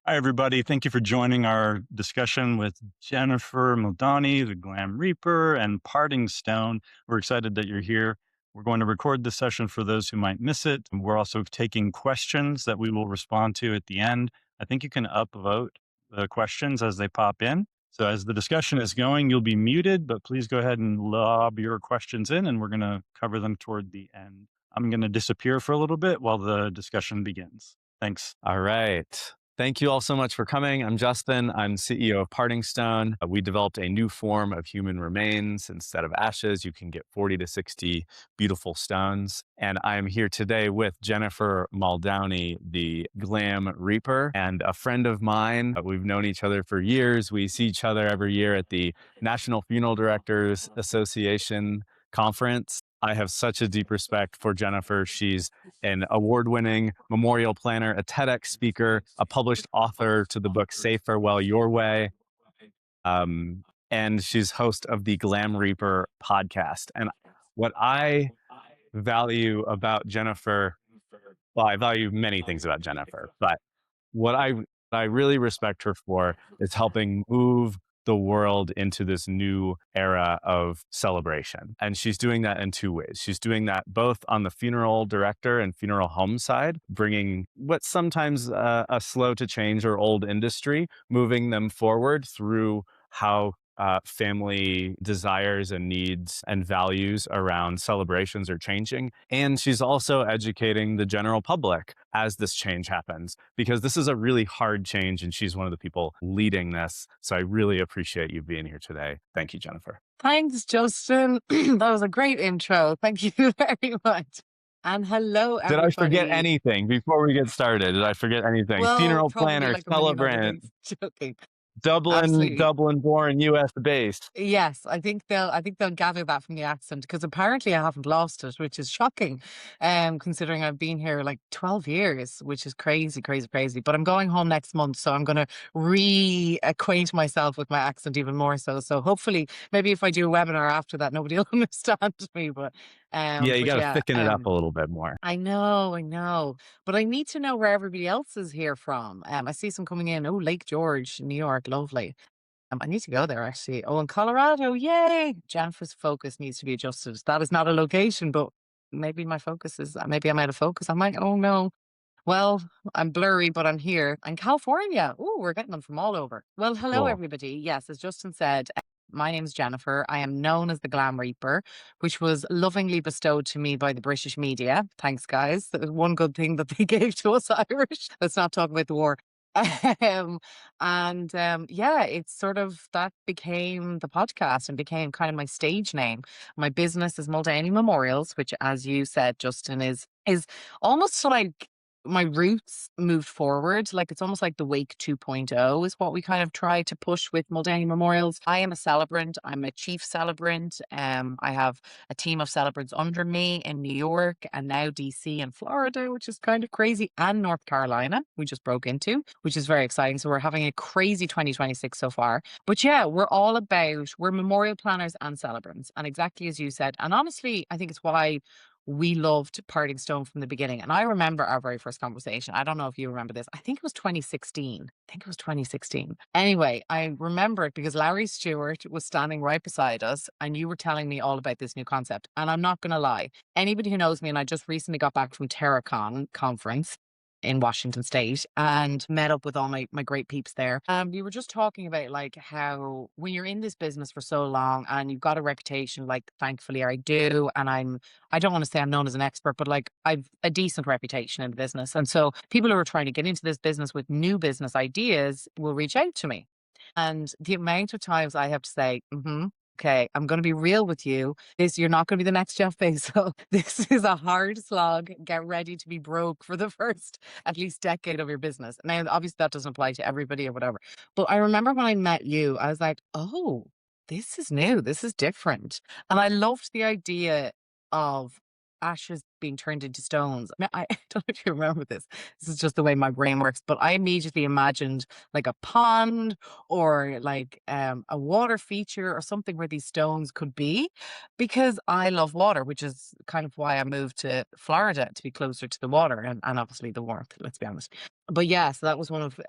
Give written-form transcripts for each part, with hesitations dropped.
Hi, everybody. Thank you for joining our discussion with Jennifer Muldowney, the Glam Reaper, and Parting Stone. We're excited that you're here. We're going to record this session for those who might miss it. We're also taking questions that we will respond to at the end. I think you can upvote the questions as they pop in. So as the discussion is going, you'll be muted, but please go ahead and lob your questions in, and we're going to cover them toward the end. I'm going to disappear for a little bit while the discussion begins. Thanks. All right. Thank you all so much for coming. I'm Justin. I'm CEO of Parting Stone. We developed a new form of human remains. Instead of ashes, you can get 40 to 60 beautiful stones. And I'm here today with Jennifer Muldowney, the Glam Reaper, and a friend of mine. We've known each other for years. We see each other every year at the National Funeral Directors Association conference. I have such a deep respect for Jennifer. She's an award-winning memorial planner, a TEDx speaker, a published author to the book Say Farewell Your Way. And she's host of the Glam Reaper podcast. And what I value about Jennifer, well, I value many things about Jennifer, but what I really respect her for is helping move the world into this new era of celebration. And she's doing that in two ways. She's doing that both on the funeral director and funeral home side, bringing what's sometimes a slow to change or old industry, moving them forward through how family desires and needs and values around celebrations are changing. And she's also educating the general public as this change happens, because this is a really hard change and she's one of the people leading this. So I really appreciate you being here today. Thank you, Jennifer. Thanks, Justin. That was a great intro. Thank you very much. And hello, everybody. Did I forget anything before we get started? Did I forget anything? Well, Funeral probably planner, like a million other celebrant, things. Joking. Dublin Absolutely. born, US based. Yes, I think they'll gather that from the accent, because apparently I haven't lost it, which is shocking, considering I've been here like 12 years, which is crazy, crazy, crazy. But I'm going home next month, so I'm going to reacquaint myself with my accent even more so. So hopefully, maybe if I do a webinar after that, nobody will understand me. But Yeah, you got to thicken it up a little bit more. I know. But I need to know where everybody else is here from. I see some coming in. Oh, Lake George, New York, lovely. I need to go there actually. Oh, in Colorado, yay! Jennifer's focus needs to be adjusted. That is not a location, but maybe my focus is, maybe I'm out of focus. I might, oh no. Well, I'm blurry, but I'm here. And California. Oh, we're getting them from all over. Well, hello, Cool. everybody. Yes, as Justin said, my name is Jennifer. I am known as the Glam Reaper, which was lovingly bestowed to me by the British media. Thanks, guys. That was one good thing that they gave to us Irish. Let's not talk about the war. Yeah, it's sort of that became the podcast and became kind of my stage name. My business is Muldowney Memorials, which, as you said, Justin, is almost like my roots moved forward. Like it's almost like the Wake 2.0 is what we kind of try to push with Muldowney Memorials. I am a celebrant. I'm a chief celebrant. I have a team of celebrants under me in New York and now DC and Florida, which is kind of crazy, and North Carolina, we just broke into, which is very exciting. So we're having a crazy 2026 so far. But yeah, we're memorial planners and celebrants. And exactly as you said, and honestly, I think it's why we loved Parting Stone from the beginning. And I remember our very first conversation. I don't know if you remember this. I think it was 2016. Anyway, I remember it because Larry Stewart was standing right beside us and you were telling me all about this new concept. And I'm not going to lie. Anybody who knows me, and I just recently got back from TerraCon conference in Washington State and met up with all my great peeps there. We were just talking about like how when you're in this business for so long and you've got a reputation, like thankfully I do, and I don't want to say I'm known as an expert, but like I've a decent reputation in the business. And so people who are trying to get into this business with new business ideas will reach out to me. And the amount of times I have to say, okay, I'm going to be real with you. You're not going to be the next Jeff Bezos. This is a hard slog. Get ready to be broke for the first at least decade of your business. Now, obviously that doesn't apply to everybody or whatever. But I remember when I met you, I was like, oh, this is new. This is different. And I loved the idea of ashes being turned into stones. I don't know if you remember this. This is just the way my brain works. But I immediately imagined like a pond or like a water feature or something where these stones could be, because I love water, which is kind of why I moved to Florida, to be closer to the water and obviously the warmth, let's be honest. But yeah, so that was one of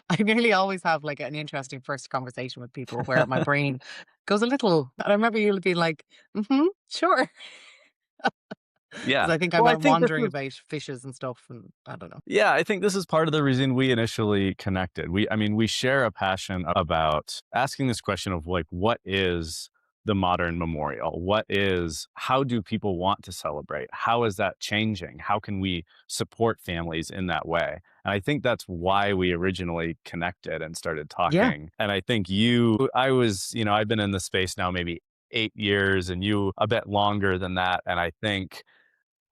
I nearly always have like an interesting first conversation with people where my brain goes a little. And I remember you'll be like, mm-hmm, sure. Because Yeah. I think I'm Well, I out think this wandering is about fishes and stuff. And I don't know. Yeah, I think this is part of the reason we initially connected. I mean, we share a passion about asking this question of like, what is the modern memorial? How do people want to celebrate? How is that changing? How can we support families in that way? And I think that's why we originally connected and started Yeah. talking. And I think I've been in the space now maybe 8 years and you a bit longer than that. And I think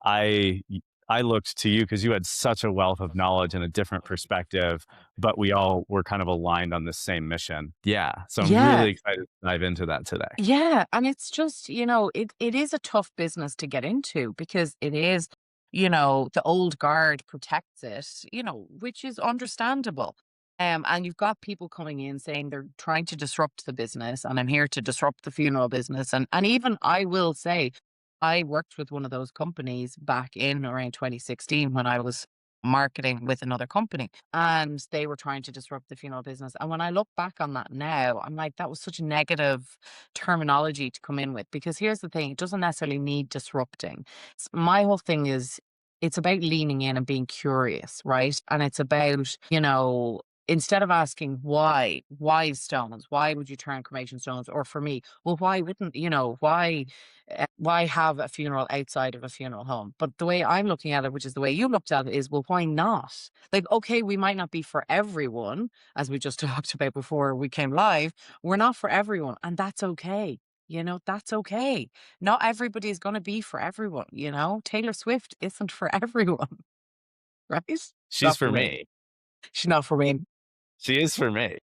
I I looked to you because you had such a wealth of knowledge and a different perspective, but we all were kind of aligned on this same mission. Yeah, so I'm Yeah. really excited to dive into that today. Yeah, and it's just, it is a tough business to get into because it is, the old guard protects it, which is understandable. And you've got people coming in saying they're trying to disrupt the business, and I'm here to disrupt the funeral business. And even I will say, I worked with one of those companies back in around 2016 when I was marketing with another company, and they were trying to disrupt the funeral business. And when I look back on that now, I'm like, that was such negative terminology to come in with, because here's the thing, it doesn't necessarily need disrupting. My whole thing is it's about leaning in and being curious, right? And it's about, instead of asking why stones, why would you turn cremation stones? Or for me, well, why wouldn't, why have a funeral outside of a funeral home? But the way I'm looking at it, which is the way you looked at it, is, well, why not? Like, okay, we might not be for everyone, as we just talked about before we came live. We're not for everyone, and that's okay. That's okay. Not everybody is going to be for everyone. Taylor Swift isn't for everyone, right? She's Not for for me. me. She's not for me. She is for me.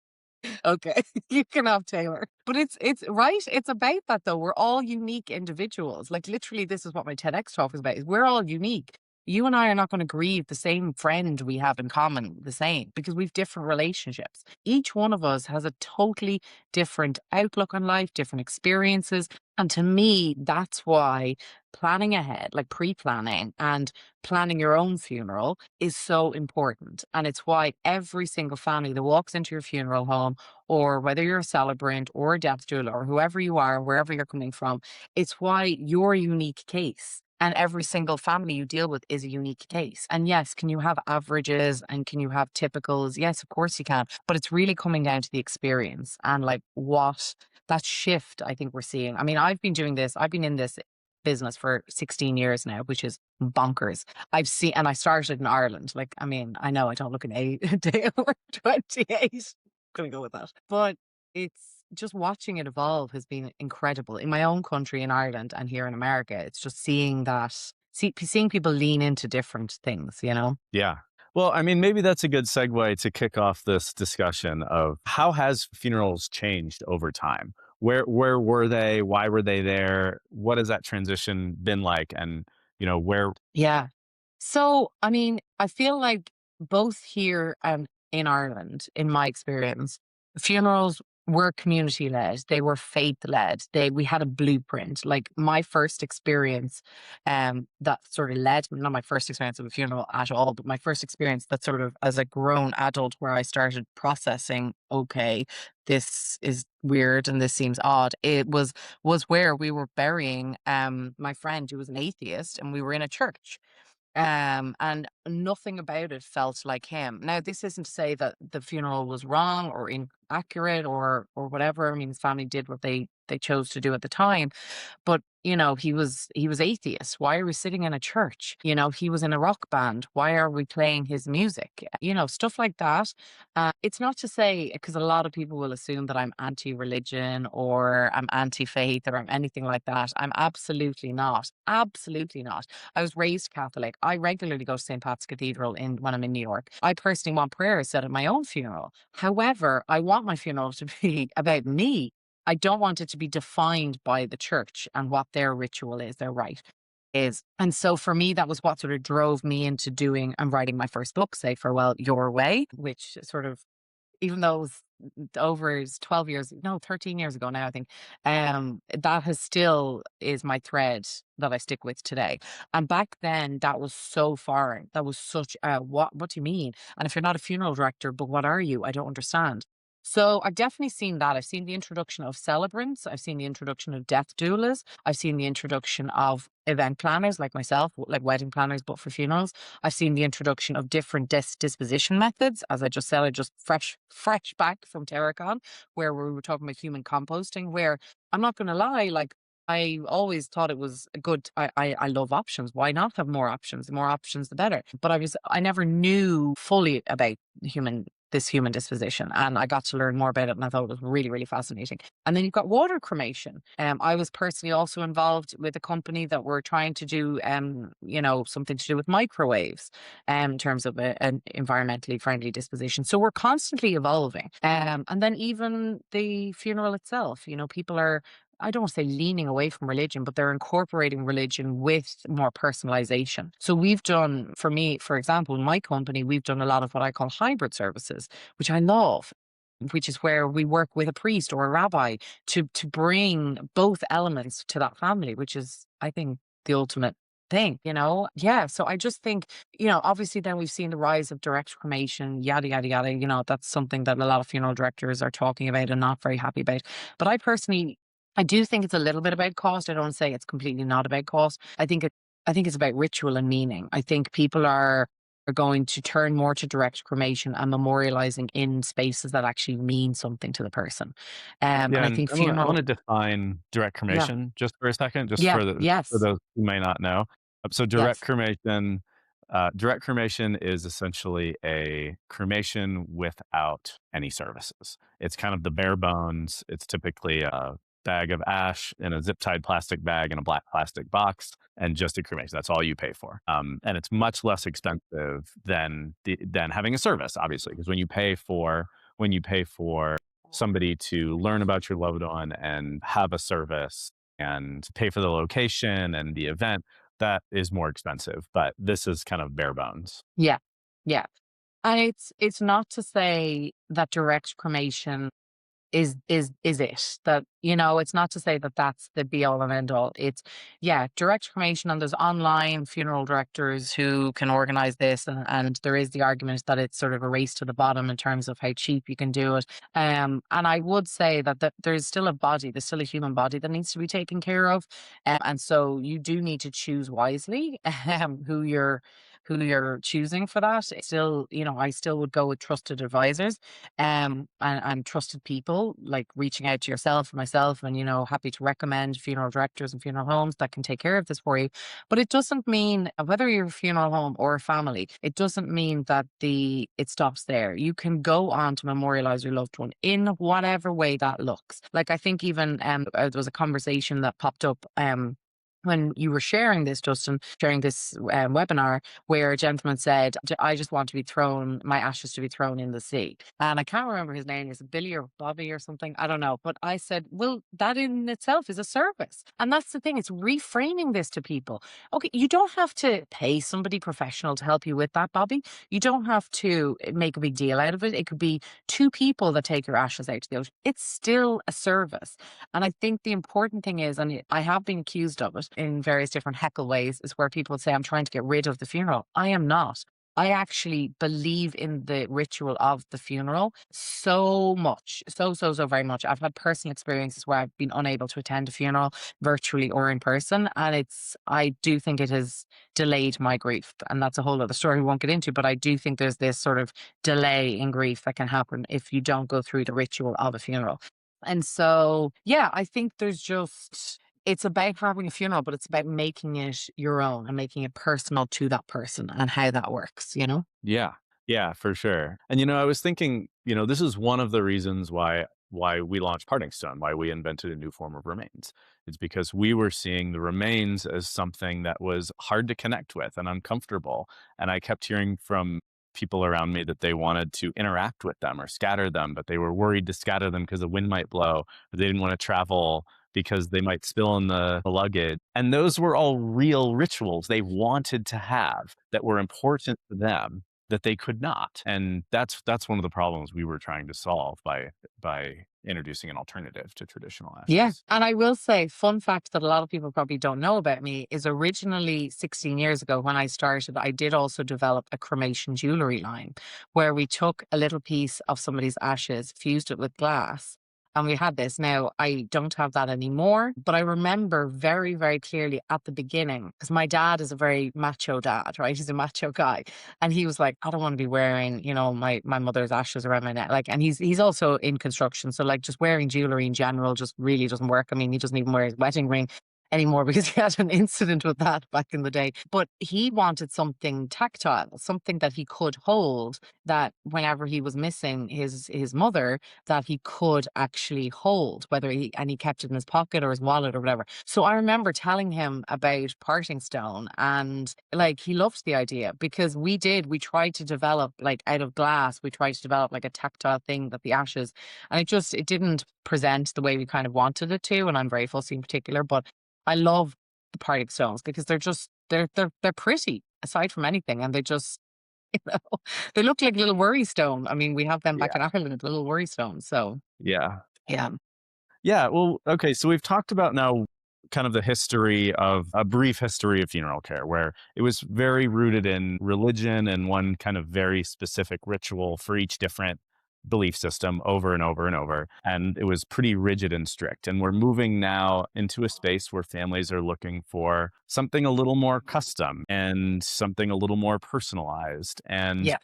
Okay, you can have Taylor. But it's right. It's about that though. We're all unique individuals. Like literally, this is what my TEDx talk is about. Is we're all unique. You and I are not going to grieve the same friend we have in common the same, because we've different relationships. Each one of us has a totally different outlook on life, different experiences. And to me, that's why planning ahead, like pre-planning and planning your own funeral, is so important. And it's why every single family that walks into your funeral home, or whether you're a celebrant or a death doula or whoever you are, wherever you're coming from, it's why you're a unique case. And every single family you deal with is a unique case. And yes, can you have averages and can you have typicals? Yes, of course you can. But it's really coming down to the experience and like what that shift I think we're seeing. I mean, I've been in this business for 16 years now, which is bonkers. And I started in Ireland. Like, I mean, I know I don't look an a day over 28. Gonna go with that. But it's just watching it evolve has been incredible in my own country in Ireland and here in America. It's just seeing people lean into different things. Yeah. Well, I mean, maybe that's a good segue to kick off this discussion of how has funerals changed over time? Where were they? Why were they there? What has that transition been like? And where? Yeah. So, I mean, I feel like both here and in Ireland, in my experience, funerals were community led. They were faith led. We had a blueprint. Like my first experience, that sort of led, not my first experience of a funeral at all, but my first experience that sort of as a grown adult where I started processing, okay, this is weird and this seems odd. It was where we were burying my friend who was an atheist, and we were in a church, and nothing about it felt like him. Now, this isn't to say that the funeral was wrong or inaccurate or whatever. I mean, his family did what they chose to do at the time, but he was atheist. Why are we sitting in a church? He was in a rock band. Why are we playing his music? Stuff like that. It's not to say, because a lot of people will assume that I'm anti-religion or I'm anti-faith or I'm anything like that. I'm absolutely not. Absolutely not. I was raised Catholic. I regularly go to St. Pat's Cathedral when I'm in New York. I personally want prayers said at my own funeral. However, I want my funeral to be about me. I don't want it to be defined by the church and what their ritual is, their rite is. And so for me, that was what sort of drove me into doing and writing my first book, Say Farewell Your Way, which sort of even though it was over 12 years, no, 13 years ago now, I think, that has still is my thread that I stick with today. And back then, that was so foreign. That was such a what do you mean? And if you're not a funeral director, but what are you? I don't understand. So I've definitely seen that. I've seen the introduction of celebrants. I've seen the introduction of death doulas. I've seen the introduction of event planners like myself, like wedding planners, but for funerals. I've seen the introduction of different disposition methods. As I just said, I just fresh back from Terracon, where we were talking about human composting, where I'm not going to lie, like I always thought it was a good. I love options. Why not have more options? The more options, the better. But I never knew fully about this human disposition, and I got to learn more about it, and I thought it was really really fascinating. And then you've got water cremation. I was personally also involved with a company that were trying to do something to do with microwaves, in terms of an environmentally friendly disposition. So we're constantly evolving. And then even the funeral itself, people are, I don't want to say leaning away from religion, but they're incorporating religion with more personalization. So we've done, for me, for example, in my company, we've done a lot of what I call hybrid services, which I love, which is where we work with a priest or a rabbi to bring both elements to that family, which is, I think, the ultimate thing. Yeah. So I just think, obviously then we've seen the rise of direct cremation, yada, yada, yada. That's something that a lot of funeral directors are talking about and not very happy about. But I do think it's a little bit about cost. I don't say it's completely not about cost. I think it's about ritual and meaning. I think people are going to turn more to direct cremation and memorializing in spaces that actually mean something to the person. And Yeah, I and think I funeral, wanna define direct yeah, cremation just for a second, just yeah, for yes, those who may not know. So yes, direct cremation is essentially a cremation without any services. It's kind of the bare bones. It's typically a bag of ash in a zip-tied plastic bag in a black plastic box and just a cremation. That's all you pay for. And it's much less expensive than having a service, obviously, because when you pay for somebody to learn about your loved one and have a service and pay for the location and the event, that is more expensive. But this is kind of bare bones. yeah, yeah. And it's not to say that direct cremation is it that, it's not to say that that's the be all and end all. It's, yeah, direct cremation, and there's online funeral directors who can organize this, and there is the argument that it's sort of a race to the bottom in terms of how cheap you can do it. And I would say that there's still a human body that needs to be taken care of. And so you do need to choose wisely, who you're choosing for that. It's still, I still would go with trusted advisors, and trusted people, like reaching out to yourself and myself, and happy to recommend funeral directors and funeral homes that can take care of this for you. But it doesn't mean, whether you're a funeral home or a family, it doesn't mean that it stops there. You can go on to memorialize your loved one in whatever way that looks. Like, I think even there was a conversation that popped up when you were sharing this, Justin, sharing this webinar, where a gentleman said, I just want my ashes to be thrown in the sea. And I can't remember his name. Is it Billy or Bobby or something? I don't know. But I said, well, that in itself is a service. And that's the thing. It's reframing this to people. Okay, you don't have to pay somebody professional to help you with that, Bobby. You don't have to make a big deal out of it. It could be two people that take your ashes out to the ocean. It's still a service. And I think the important thing is, and I have been accused of it in various different heckle ways, is where people would say, I'm trying to get rid of the funeral. I am not. I actually believe in the ritual of the funeral so much, so very much. I've had personal experiences where I've been unable to attend a funeral virtually or in person. And I do think it has delayed my grief. And that's a whole other story we won't get into. But I do think there's this sort of delay in grief that can happen if you don't go through the ritual of a funeral. And so, yeah, I think it's about having a funeral, but it's about making it your own and making it personal to that person and how that works. Yeah. Yeah, for sure. And I was thinking, this is one of the reasons why we launched Parting Stone, why we invented a new form of remains. It's because we were seeing the remains as something that was hard to connect with and uncomfortable. And I kept hearing from people around me that they wanted to interact with them or scatter them, but they were worried to scatter them because the wind might blow, or they didn't want to travel because they might spill in the luggage. And those were all real rituals they wanted to have that were important to them. that they could not. And that's one of the problems we were trying to solve by introducing an alternative to traditional Yeah. ashes. And I will say, fun fact that a lot of people probably don't know about me is originally 16 years ago when I started, I did also develop a cremation jewelry line where we took a little piece of somebody's ashes, fused it with glass. And we had this. Now, I don't have that anymore, but I remember very, very clearly at the beginning, because my dad is a very macho dad, right? He's a macho guy. And he was like, I don't want to be wearing, my mother's ashes around my neck. Like, and he's also in construction. So like just wearing jewelry in general just really doesn't work. I mean, he doesn't even wear his wedding ring anymore because he had an incident with that back in the day. But he wanted something tactile, something that he could hold, that whenever he was missing his mother, that he could actually hold, and he kept it in his pocket or his wallet or whatever. So I remember telling him about parting stone, and like he loved the idea because we tried to develop, like, out of glass, we tried to develop like a tactile thing that the ashes, and it didn't present the way we kind of wanted it to. And I'm very fussy in particular, but I love the parting stones because they're pretty aside from anything, and they just you know they look like little worry stone. I mean, we have them back Yeah. in Ireland, little worry stones. So Yeah. yeah. Yeah. Well, okay. So we've talked about now kind of a brief history of funeral care, where it was very rooted in religion and one kind of very specific ritual for each different belief system over and over and over. And it was pretty rigid and strict. And we're moving now into a space where families are looking for something a little more custom and something a little more personalized. And Yeah.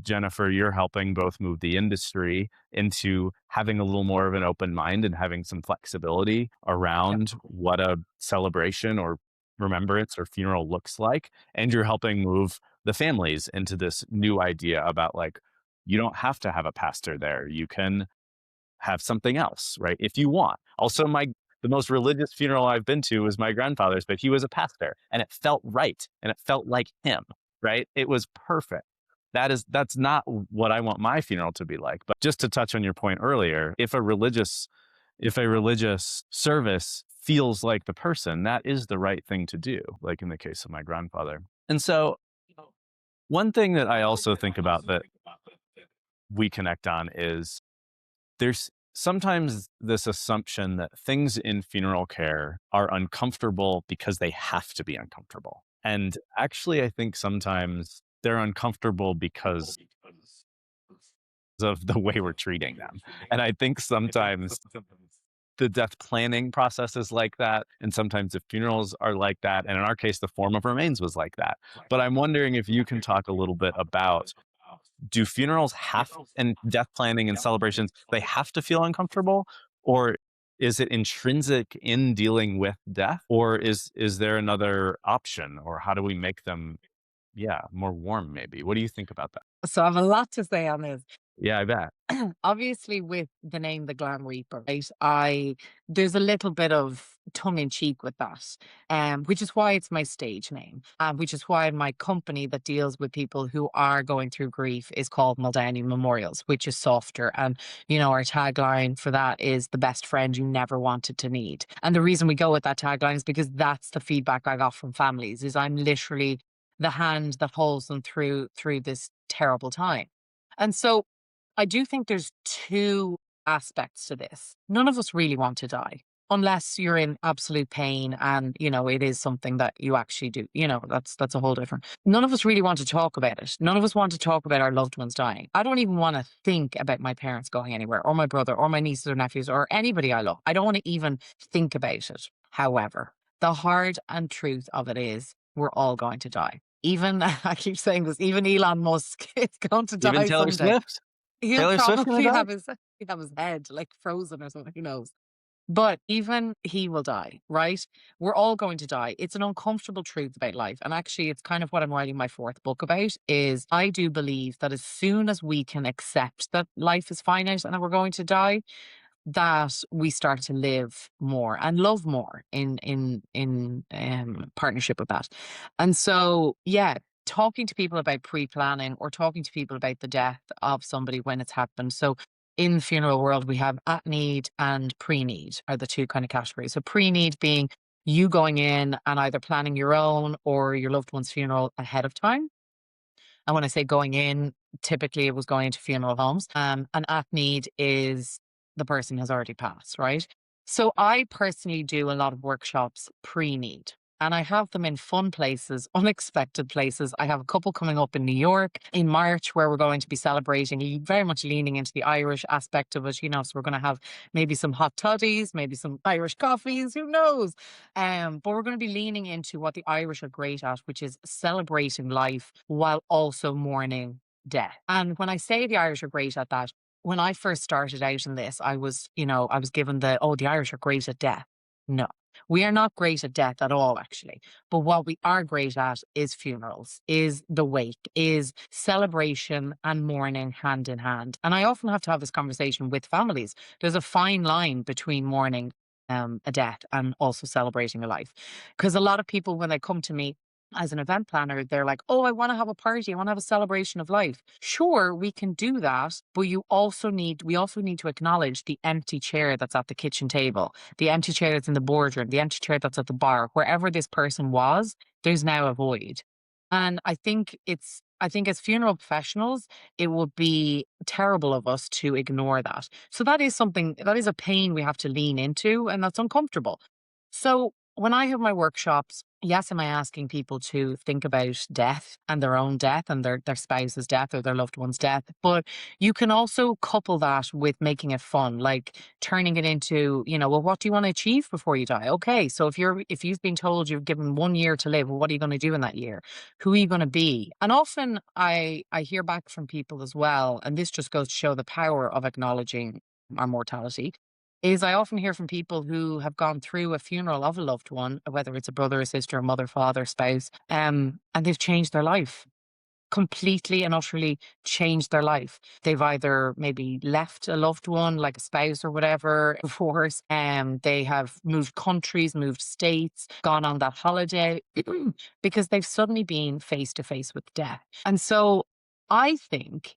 Jennifer, you're helping both move the industry into having a little more of an open mind and having some flexibility Yep. around what a celebration or remembrance or funeral looks like. And you're helping move the families into this new idea about, like, you don't have to have a pastor there. You can have something else, right? If you want. Also, the most religious funeral I've been to was my grandfather's, but he was a pastor and it felt right and it felt like him, right? It was perfect. That's not what I want my funeral to be like. But just to touch on your point earlier, if a religious service feels like the person, that is the right thing to do, like in the case of my grandfather. And so one thing that I also think about that we connect on is there's sometimes this assumption that things in funeral care are uncomfortable because they have to be uncomfortable. And actually, I think sometimes they're uncomfortable because of the way we're treating them. And I think sometimes the death planning process is like that. And sometimes the funerals are like that. And in our case, the form of remains was like that. But I'm wondering if you can talk a little bit about, do funerals and death planning and celebrations, they have to feel uncomfortable? Or is it intrinsic in dealing with death? Or is there another option? Or how do we make them, more warm maybe? What do you think about that? So I have a lot to say on this. Yeah, I bet. Obviously, with the name the Glam Reaper, right? There's a little bit of tongue in cheek with that, which is why it's my stage name, which is why my company that deals with people who are going through grief is called Muldowney Memorials, which is softer. And our tagline for that is the best friend you never wanted to need. And the reason we go with that tagline is because that's the feedback I got from families. Is I'm literally the hand that holds them through this terrible time. And so I do think there's two aspects to this. None of us really want to die unless you're in absolute pain and, it is something that you actually do. That's a whole different. None of us really want to talk about it. None of us want to talk about our loved ones dying. I don't even want to think about my parents going anywhere, or my brother or my nieces or nephews or anybody I love. I don't want to even think about it. However, the hard and truth of it is we're all going to die. Even I keep saying this, even Elon Musk is going to Even die Taylor someday. Swift? He'll Taylor Swift gonna probably die? have his head like frozen or something, who knows? But even he will die, right? We're all going to die. It's an uncomfortable truth about life. And actually, it's kind of what I'm writing my fourth book about. Is I do believe that as soon as we can accept that life is finite and that we're going to die, that we start to live more and love more in partnership with that. And so, yeah, talking to people about pre-planning or talking to people about the death of somebody when it's happened. So in the funeral world, we have at need and pre-need are the two kind of categories. So pre-need being you going in and either planning your own or your loved one's funeral ahead of time. And when I say going in, typically it was going into funeral homes. And at need is the person has already passed, right? So I personally do a lot of workshops pre-need. And I have them in fun places, unexpected places. I have a couple coming up in New York in March where we're going to be celebrating, very much leaning into the Irish aspect of it, So we're going to have maybe some hot toddies, maybe some Irish coffees, who knows? But we're going to be leaning into what the Irish are great at, which is celebrating life while also mourning death. And when I say the Irish are great at that, when I first started out in this, I was given the Irish are great at death. No, we are not great at death at all, actually. But what we are great at is funerals, is the wake, is celebration and mourning hand in hand. And I often have to have this conversation with families. There's a fine line between mourning a death and also celebrating a life. Because a lot of people, when they come to me, as an event planner, they're like, oh, I want to have a party. I want to have a celebration of life. Sure, we can do that, but we also need to acknowledge the empty chair that's at the kitchen table, the empty chair that's in the boardroom, the empty chair that's at the bar, wherever this person was, there's now a void. And I think as funeral professionals, it would be terrible of us to ignore that. So that is a pain we have to lean into, and that's uncomfortable. So when I have my workshops, yes, am I asking people to think about death and their own death and their spouse's death or their loved one's death. But you can also couple that with making it fun, like turning it into, well, what do you want to achieve before you die? Okay, so if you've been told you've given 1 year to live, well, what are you going to do in that year? Who are you going to be? And often I hear back from people as well, and this just goes to show the power of acknowledging our mortality is I often hear from people who have gone through a funeral of a loved one, whether it's a brother, a sister, a mother, father, spouse, and they've changed their life. Completely and utterly changed their life. They've either maybe left a loved one, like a spouse or whatever, divorce, and they have moved countries, moved states, gone on that holiday because they've suddenly been face to face with death. And so I think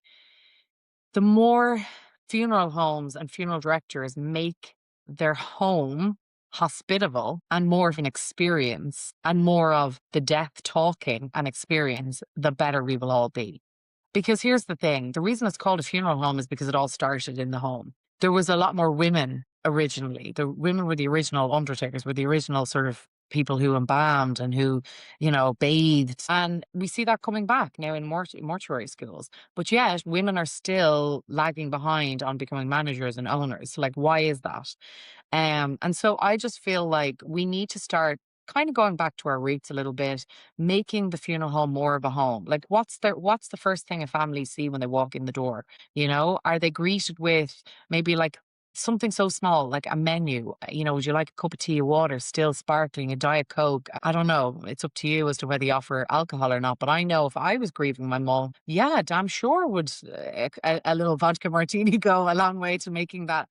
the more funeral homes and funeral directors make their home hospitable and more of an experience and more of the death talking and experience, the better we will all be. Because here's the thing, the reason it's called a funeral home is because it all started in the home. There was a lot more women originally. The women were the original undertakers, were the original sort of people who embalmed and who, bathed. And we see that coming back now in mortuary schools. But yet women are still lagging behind on becoming managers and owners. So, like, why is that? And so I just feel like we need to start kind of going back to our roots a little bit, making the funeral home more of a home. Like what's the first thing a family see when they walk in the door? Are they greeted with maybe like something so small, like a menu? Would you like a cup of tea, or water, still sparkling, a Diet Coke? I don't know. It's up to you as to whether you offer alcohol or not. But I know if I was grieving my mom, yeah, damn sure would a little vodka martini go a long way to making that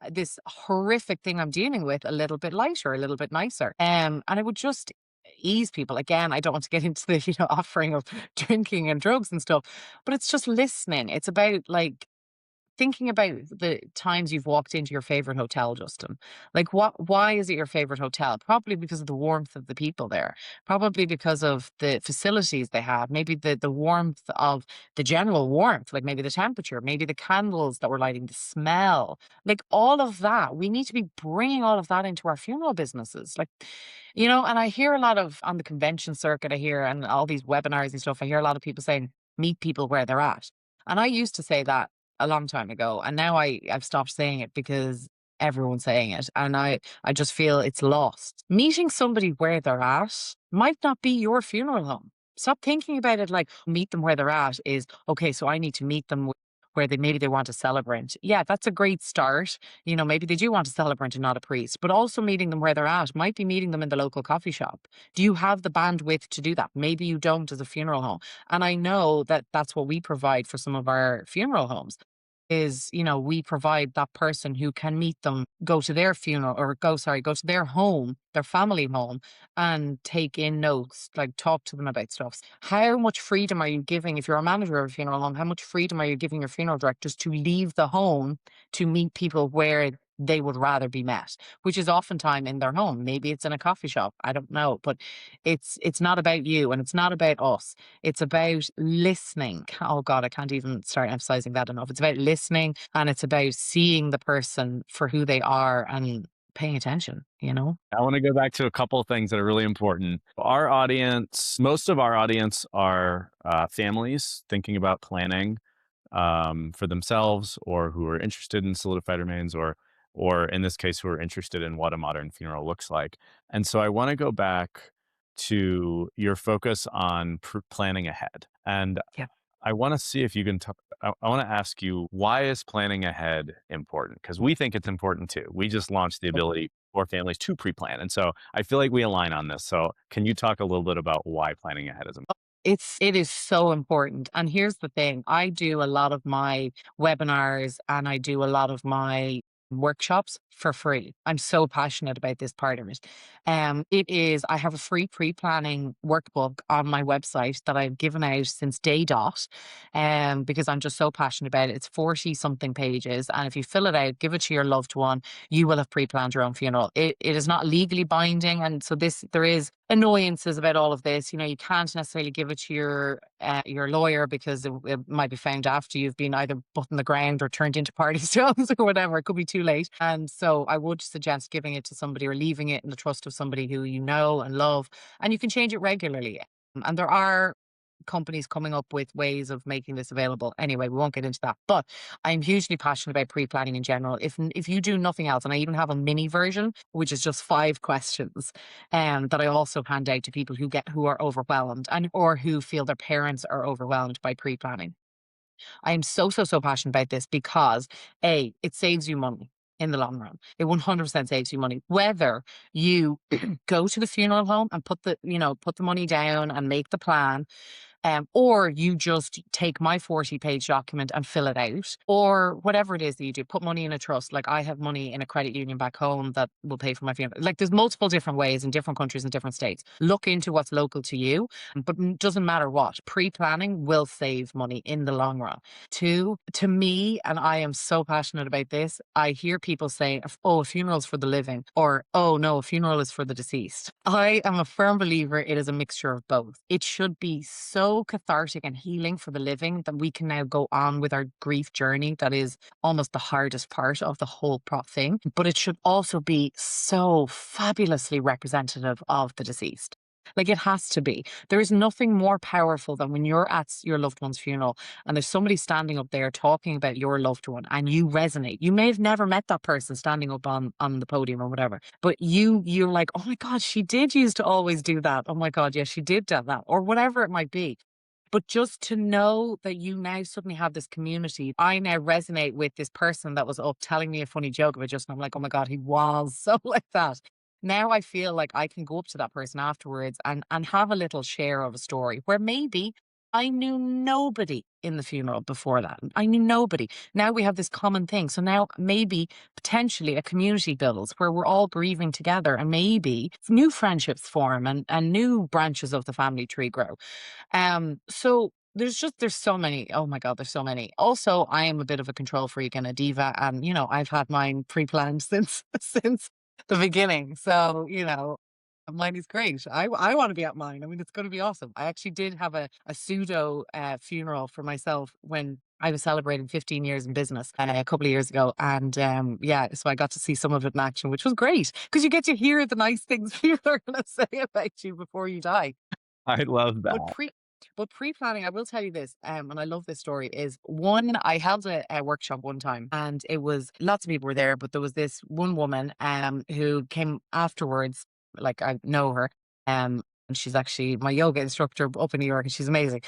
this horrific thing I'm dealing with a little bit lighter, a little bit nicer. And it would just ease people. Again, I don't want to get into the, offering of drinking and drugs and stuff, but it's just listening. It's about like thinking about the times you've walked into your favorite hotel, Justin. Like why is it your favorite hotel? Probably because of the warmth of the people there. Probably because of the facilities they have. Maybe the warmth of the general warmth, like maybe the temperature, maybe the candles that we're lighting, the smell, like all of that. We need to be bringing all of that into our funeral businesses. Like, and I hear a lot of on the convention circuit, I hear, and all these webinars and stuff, I hear a lot of people saying, meet people where they're at. And I used to say that a long time ago. And now I've stopped saying it because everyone's saying it. And I just feel it's lost. Meeting somebody where they're at might not be your funeral home. Stop thinking about it like meet them where they're at is, okay, so I need to meet them where maybe they want a celebrant. Yeah, that's a great start. Maybe they do want a celebrant and not a priest, but also meeting them where they're at might be meeting them in the local coffee shop. Do you have the bandwidth to do that? Maybe you don't as a funeral home. And I know that that's what we provide for some of our funeral homes is, we provide that person who can meet them, go to their funeral or go to their home, their family home and take in notes, like talk to them about stuff. How much freedom are you giving, if you're a manager of a funeral home, how much freedom are you giving your funeral directors to leave the home to meet people where they would rather be met, which is oftentimes in their home. Maybe it's in a coffee shop. I don't know, but it's not about you and it's not about us. It's about listening. Oh God, I can't even start emphasizing that enough. It's about listening and it's about seeing the person for who they are and paying attention, you know? I want to go back to a couple of things that are really important. Our audience, most of our audience are families thinking about planning for themselves, or who are interested in solidified remains, or in this case, who are interested in what a modern funeral looks like. And so I want to go back to your focus on planning ahead. And Yeah. I want to see if you can talk. I want to ask you, why is planning ahead important? Because we think it's important too. We just launched the ability for families to pre-plan. And so I feel like we align on this. So can you talk a little bit about why planning ahead is important? It is so important. And here's the thing, I do a lot of my webinars and I do a lot of my workshops for free. I'm so passionate about this part of it. I have a free pre-planning workbook on my website that I've given out since day dot. Because I'm just so passionate about it. It's 40 something pages. And if you fill it out, give it to your loved one, you will have pre-planned your own funeral. It is not legally binding. And so there is annoyances about all of this. You can't necessarily give it to your lawyer because it might be found after you've been either put in the ground or turned into party stones or whatever. It could be too late. And so I would suggest giving it to somebody or leaving it in the trust of somebody who you know and love. And you can change it regularly. And there are companies coming up with ways of making this available. Anyway, we won't get into that. But I'm hugely passionate about pre-planning in general. If you do nothing else, and I even have a mini version, which is just 5 questions, that I also hand out to people who are overwhelmed or who feel their parents are overwhelmed by pre-planning. I am so, so, so passionate about this because it saves you money in the long run. It 100% saves you money. Whether you go to the funeral home and put the money down and make the plan, or you just take my 40-page document and fill it out, or whatever it is that you do, put money in a trust. Like I have money in a credit union back home that will pay for my funeral. Like there's multiple different ways in different countries and different states. Look into what's local to you, but it doesn't matter what. Pre-planning will save money in the long run. To me, and I am so passionate about this, I hear people say, oh, a funeral's for the living, or, oh no, a funeral is for the deceased. I am a firm believer it is a mixture of both. It should be so cathartic and healing for the living that we can now go on with our grief journey. That is almost the hardest part of the whole thing. But it should also be so fabulously representative of the deceased. Like it has to be. There is nothing more powerful than when you're at your loved one's funeral and there's somebody standing up there talking about your loved one and you resonate. You may have never met that person standing up on the podium or whatever, but you're like, oh my God, she did used to always do that. Oh my God, yes, she did do that, or whatever it might be. But just to know that you now suddenly have this community, I now resonate with this person that was up telling me a funny joke about just, and I'm like, oh my God, he was so like that. Now I feel like I can go up to that person afterwards and have a little share of a story where maybe I knew nobody in the funeral before that. I knew nobody. Now we have this common thing. So now maybe potentially a community builds where we're all grieving together and maybe new friendships form and new branches of the family tree grow. So there's so many. Oh my God, there's so many. Also, I am a bit of a control freak and a diva, and I've had mine pre-planned since the beginning. So mine is great. I want to be at mine. I mean, it's going to be awesome. I actually did have a pseudo funeral for myself when I was celebrating 15 years in business a couple of years ago. And so I got to see some of it in action, which was great because you get to hear the nice things people are going to say about you before you die. I love But that. pre-planning, I will tell you this, and I love this story, is one, I held a workshop one time and it was, lots of people were there, but there was this one woman who came afterwards, like I know her, and she's actually my yoga instructor up in New York and she's amazing.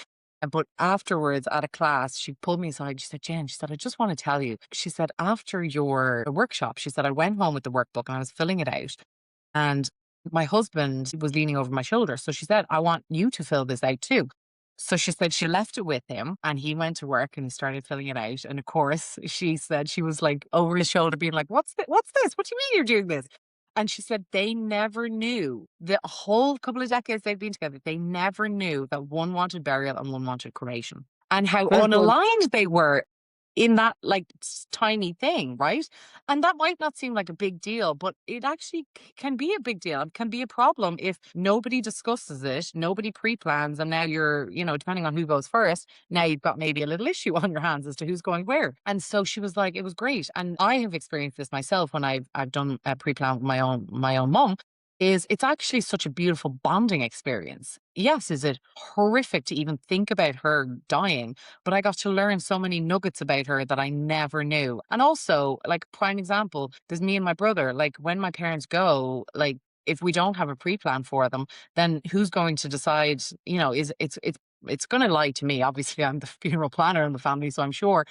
But afterwards at a class, she pulled me aside. She said, Jen, she said, I just want to tell you. She said, after your workshop, she said, I went home with the workbook and I was filling it out. And my husband was leaning over my shoulder. So she said, I want you to fill this out too. So she said she left it with him and he went to work and he started filling it out. And of course, she said she was like over his shoulder being like, what's this? What do you mean you're doing this? And she said they never knew, the whole couple of decades they've been together, they never knew that one wanted burial and one wanted cremation, and how There's one unaligned they were. in that like tiny thing, right? And that might not seem like a big deal, but it actually can be a big deal. It can be a problem if nobody discusses it, nobody pre-plans, and now you're, depending on who goes first, now you've got maybe a little issue on your hands as to who's going where. And so she was like, it was great. And I have experienced this myself when I've done a pre-plan with my own mom. Is it's actually such a beautiful bonding experience. Yes, is it horrific to even think about her dying? But I got to learn so many nuggets about her that I never knew. And also, like prime example, there's me and my brother. Like when my parents go, like if we don't have a pre-plan for them, then who's going to decide? Is it's going to lie to me. Obviously, I'm the funeral planner in the family, so I'm sure.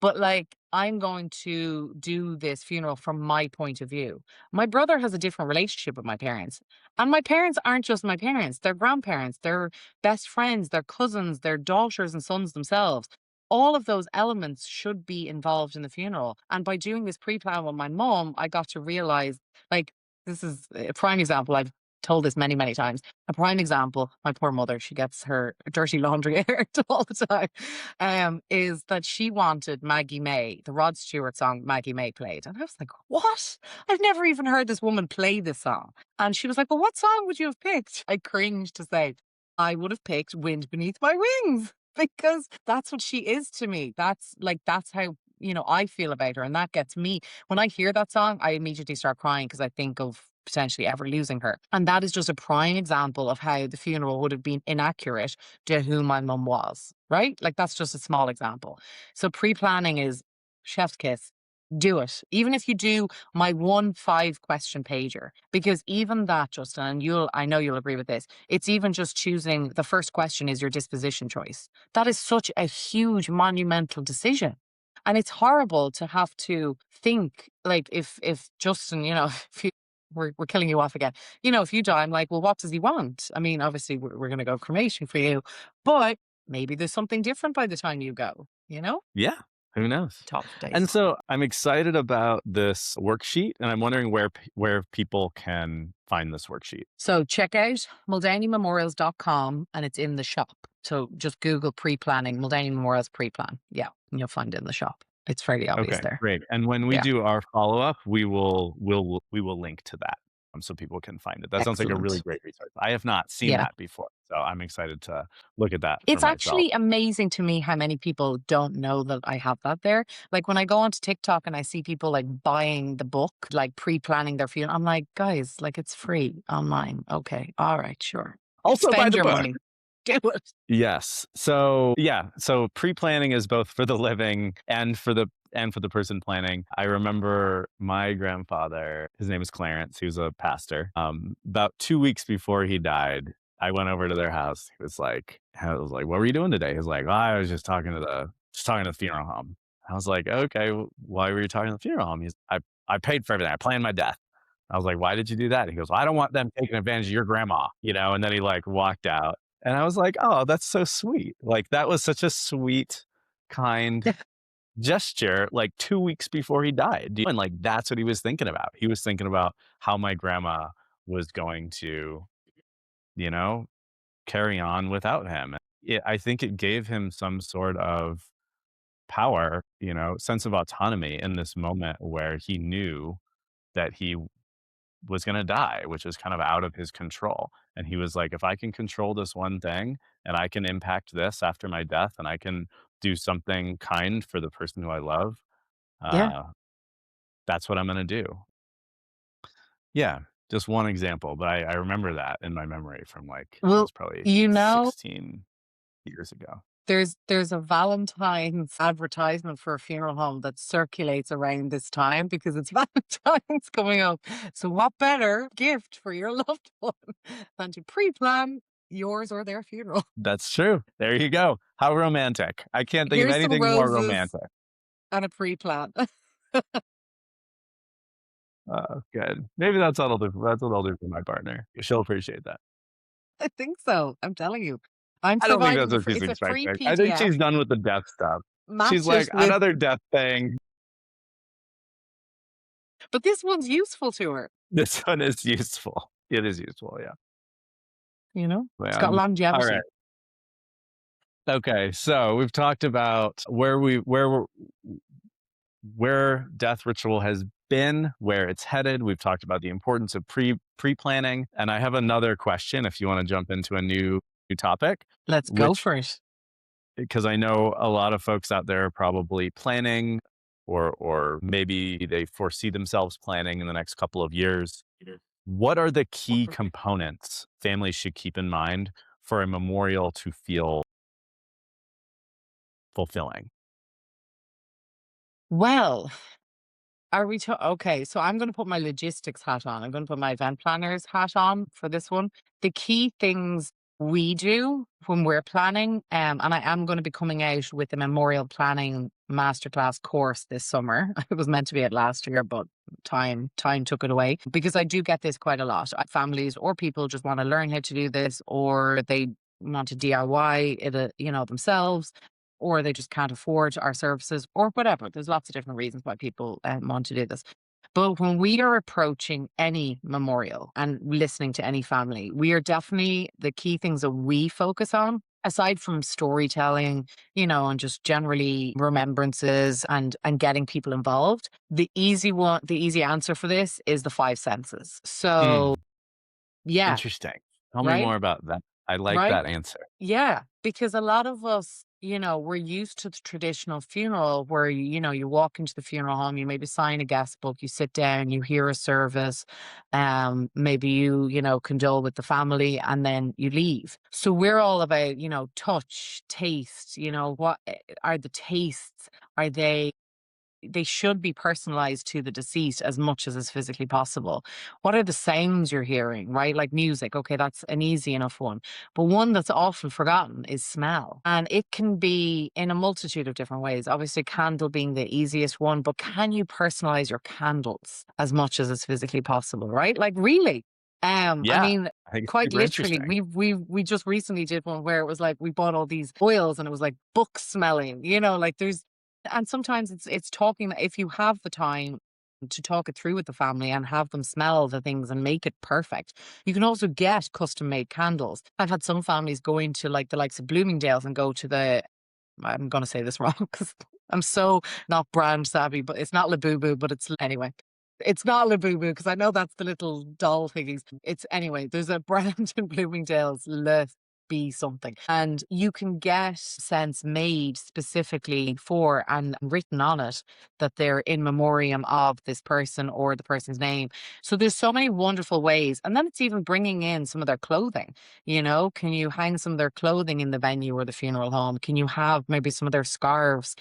But like, I'm going to do this funeral from my point of view. My brother has a different relationship with my parents. And my parents aren't just my parents, they're grandparents, they're best friends, they're cousins, they're daughters and sons themselves. All of those elements should be involved in the funeral. And by doing this pre plan with my mom, I got to realize like, this is a prime example. I've told this many, many times. A prime example, my poor mother, she gets her dirty laundry aired all the time, is that she wanted Maggie May, the Rod Stewart song Maggie May played. And I was like, what? I've never even heard this woman play this song. And she was like, well, what song would you have picked? I cringed to say, I would have picked Wind Beneath My Wings because that's what she is to me. That's how, I feel about her. And that gets me. When I hear that song, I immediately start crying because I think of potentially ever losing her. And that is just a prime example of how the funeral would have been inaccurate to who my mum was, right? Like that's just a small example. So pre-planning is chef's kiss. Do it. Even if you do my 5 question pager, because even that, Justin, and I know you'll agree with this, it's even just choosing the first question is your disposition choice. That is such a huge monumental decision. And it's horrible to have to think like if Justin, if you we're killing you off again. If you die, I'm like, well, what does he want? I mean, obviously we're going to go cremation for you, but maybe there's something different by the time you go, Yeah. Who knows? Tough days. And so I'm excited about this worksheet, and I'm wondering where people can find this worksheet. So check out muldowney and it's in the shop. So just Google pre-planning, Muldowney Memorials pre-plan. Yeah, and you'll find it in the shop. It's fairly obvious there. Great. And when we Yeah. do our follow-up, we will link to that so people can find it. That sounds like a really Excellent. great resource. I have not seen Yeah. that before, so I'm excited to look at that. It's for actually myself. amazing to me how many people don't know that I have that there. Like when I go onto TikTok and I see people like buying the book, like pre-planning their funeral, I'm like, guys, like it's free online. Okay. All right. Sure. Also, buy Spend the your book. money. Do it. Yes. So pre-planning is both for the living and for the person planning. I remember my grandfather, his name is Clarence, he was a pastor. About 2 weeks before he died, I went over to their house. I was like, what were you doing today? He was like, oh, I was just talking to the funeral home. I was like, okay, why were you talking to the funeral home? I paid for everything. I planned my death. I was like, why did you do that? He goes, well, I don't want them taking advantage of your grandma, and then he like walked out. And I was like, oh, that's so sweet. Like that was such a sweet, kind gesture, like 2 weeks before he died. And like, that's what he was thinking about. He was thinking about how my grandma was going to, carry on without him. I think it gave him some sort of power, sense of autonomy in this moment where he knew that he was going to die, which was kind of out of his control. And he was like, if I can control this one thing and I can impact this after my death and I can do something kind for the person who I love, Yeah. that's what I'm going to do. Yeah. Just one example, but I remember that in my memory from like, it Well, was probably you know, 16 years ago. there's a Valentine's advertisement for a funeral home that circulates around this time because it's Valentine's coming up. So what better gift for your loved one than to pre-plan yours or their funeral? That's true. There you go. How romantic. I can't think of Here's some anything more roses romantic. and a pre-plan. Good. Maybe that's what I'll do. That's what I'll do for my partner. She'll appreciate that. I think so. I'm telling you. I'm I don't think providing that's what she's it's a free expecting. PDF. I think she's done with the death stuff. She's Match like, it with, another death thing. but this one's useful to her. This one is useful. It is useful, yeah. It's got longevity. All right. Okay, so we've talked about where death ritual has been, where it's headed. We've talked about the importance of pre-planning, and I have another question if you want to jump into a new topic, Let's go which for it. because I know a lot of folks out there are probably planning or maybe they foresee themselves planning in the next couple of years. What are the key components families should keep in mind for a memorial to feel fulfilling? Well, are we okay, so I'm gonna put my logistics hat on. I'm gonna put my event planner's hat on for this one. The key things we do when we're planning, and I am gonna be coming out with a memorial planning masterclass course this summer. It was meant to be it last year, but time took it away because I do get this quite a lot. Families or people just want to learn how to do this, or they want to DIY it, themselves, or they just can't afford our services or whatever. There's lots of different reasons why people want to do this. But when we are approaching any memorial and listening to any family, we are definitely the key things that we focus on, aside from storytelling, and just generally remembrances and getting people involved. The easy answer for this is the five senses. So Hmm, yeah, interesting. Tell me right? more about that. I like Right? that answer. Yeah, because a lot of us, we're used to the traditional funeral where you walk into the funeral home, you maybe sign a guest book, you sit down, you hear a service, maybe you condole with the family and then you leave. So we're all about, touch, taste, what are the tastes? Are they should be personalized to the deceased as much as is physically possible. What are the sounds you're hearing, right? Like music. Okay, that's an easy enough one. But one that's often forgotten is smell. And it can be in a multitude of different ways. Obviously, candle being the easiest one, but can you personalize your candles as much as is physically possible, right? Like really. I Yeah, mean, I think it's quite super literally, interesting. we just recently did one where it was like we bought all these oils and it was like book smelling, like there's and sometimes it's talking that if you have the time to talk it through with the family and have them smell the things and make it perfect. You can also get custom made candles. I've had some families go into like the likes of Bloomingdale's and go to the I'm gonna say this wrong because I'm so not brand savvy, but it's not Labubu, but it's anyway. It's not Labubu because I know that's the little doll thingies. It's anyway, there's a brand in Bloomingdale's, Le Be something. And you can get scents made specifically for and written on it that they're in memoriam of this person or the person's name. So there's so many wonderful ways. And then it's even bringing in some of their clothing. Can you hang some of their clothing in the venue or the funeral home? Can you have maybe some of their scarves,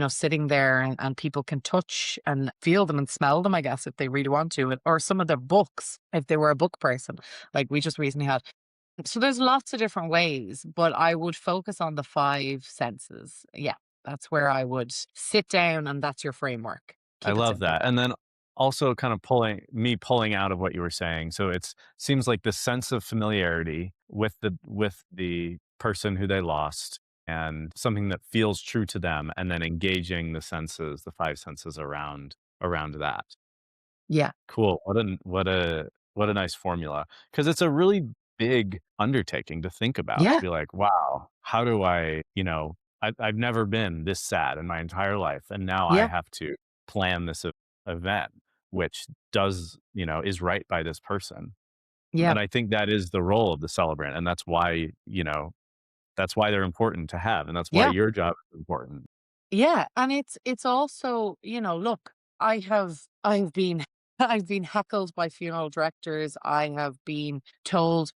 sitting there and people can touch and feel them and smell them, I guess, if they really want to, or some of their books, if they were a book person, like we just recently had. So there's lots of different ways, but I would focus on the five senses. Yeah, that's where I would sit down and that's your framework. I Keep it love simple. that. And then also kind of pulling out of what you were saying. So it's seems like the sense of familiarity with the person who they lost and something that feels true to them and then engaging the senses, the five senses around that. Yeah. Cool. What a nice formula. Because it's a really big undertaking to think about, to Yeah. be like, "Wow, how do I've never been this sad in my entire life, and now I Yeah. have to plan this event, which is right by this person." Yeah. And I think that is the role of the celebrant, and that's why they're important to have, and that's why Yeah. your job is important. Yeah, and it's also, look, I've been I've been heckled by funeral directors. I have been told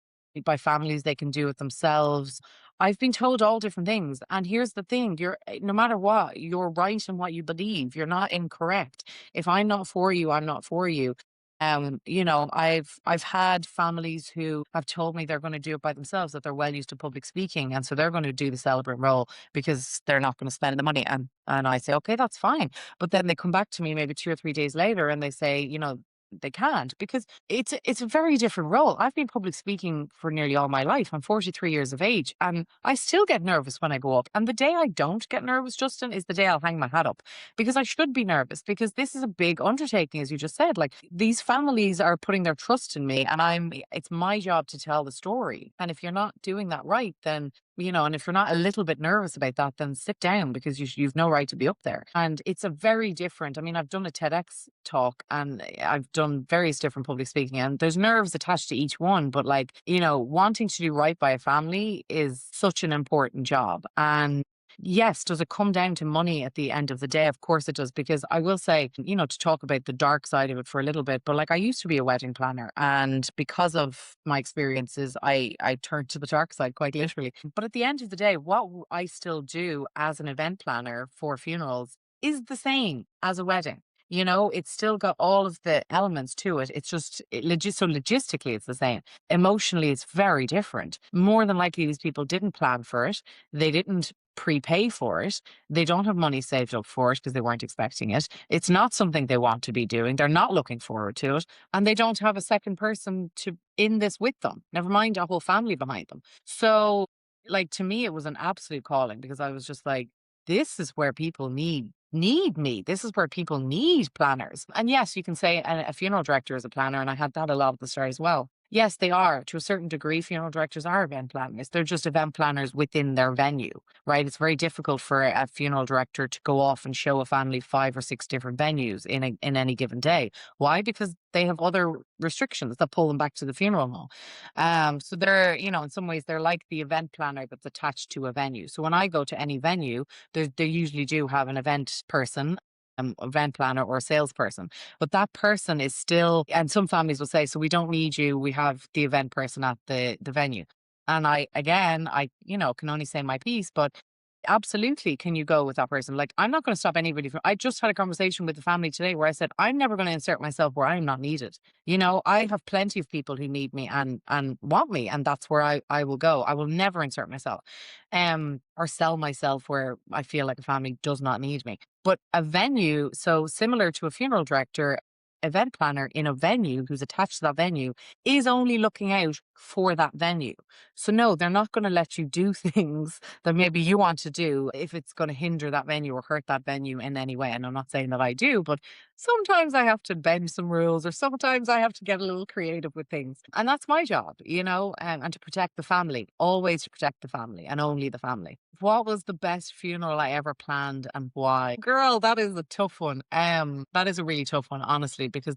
by families they can do it themselves. I've been told all different things. And here's the thing, no matter what, you're right in what you believe. You're not incorrect. If I'm not for you, I'm not for you. I've had families who have told me they're going to do it by themselves, that they're well used to public speaking, and so they're going to do the celebrant role because they're not going to spend the money. And I say, okay, that's fine. But then they come back to me maybe 2 or 3 days later and they say, they can't because it's a very different role. I've been public speaking for nearly all my life. I'm 43 years of age and I still get nervous when I go up. And the day I don't get nervous, Justin, is the day I'll hang my hat up because I should be nervous because this is a big undertaking, as you just said. Like these families are putting their trust in me and it's my job to tell the story. And if you're not doing that right, then And if you're not a little bit nervous about that, then sit down because you've no right to be up there. And it's a very different, I mean, I've done a TEDx talk and I've done various different public speaking, and there's nerves attached to each one. But like, wanting to do right by a family is such an important job. And yes, does it come down to money at the end of the day? Of course it does, because I will say, to talk about the dark side of it for a little bit, but like I used to be a wedding planner, and because of my experiences, I turned to the dark side quite literally. But at the end of the day, what I still do as an event planner for funerals is the same as a wedding. It's still got all of the elements to it. It's just so logistically, it's the same. Emotionally, it's very different. More than likely, these people didn't plan for it. They didn't prepay for it. They don't have money saved up for it because they weren't expecting it. It's not something they want to be doing. They're not looking forward to it. And they don't have a second person to in this with them, never mind a whole family behind them. So, like, to me, it was an absolute calling, because I was just like, this is where people need me. This is where people need planners. And yes, you can say a funeral director is a planner, and I had that a lot at the start as well. Yes, they are. To a certain degree, funeral directors are event planners. They're just event planners within their venue, right? It's very difficult for a funeral director to go off and show a family 5 or 6 different venues in any given day. Why? Because they have other restrictions that pull them back to the funeral home. So they're, in some ways, they're like the event planner that's attached to a venue. So when I go to any venue, they usually do have an event person, event planner or a salesperson, but that person is still, and some families will say, so we don't need you, we have the event person at the venue. And I can only say my piece, but absolutely, can you go with that person? Like, I'm not going to stop anybody from, I just had a conversation with the family today where I said, I'm never going to insert myself where I'm not needed. I have plenty of people who need me and want me, and that's where I will go. I will never insert myself or sell myself where I feel like a family does not need me. But a venue, so similar to a funeral director, event planner in a venue who's attached to that venue is only looking out for that venue. So no, they're not going to let you do things that maybe you want to do if it's going to hinder that venue or hurt that venue in any way. And I'm not saying that I do, but sometimes I have to bend some rules, or sometimes I have to get a little creative with things. And that's my job, and to protect the family, always to protect the family and only the family. What was the best funeral I ever planned and why? Girl, that is a tough one. That is a really tough one, honestly, because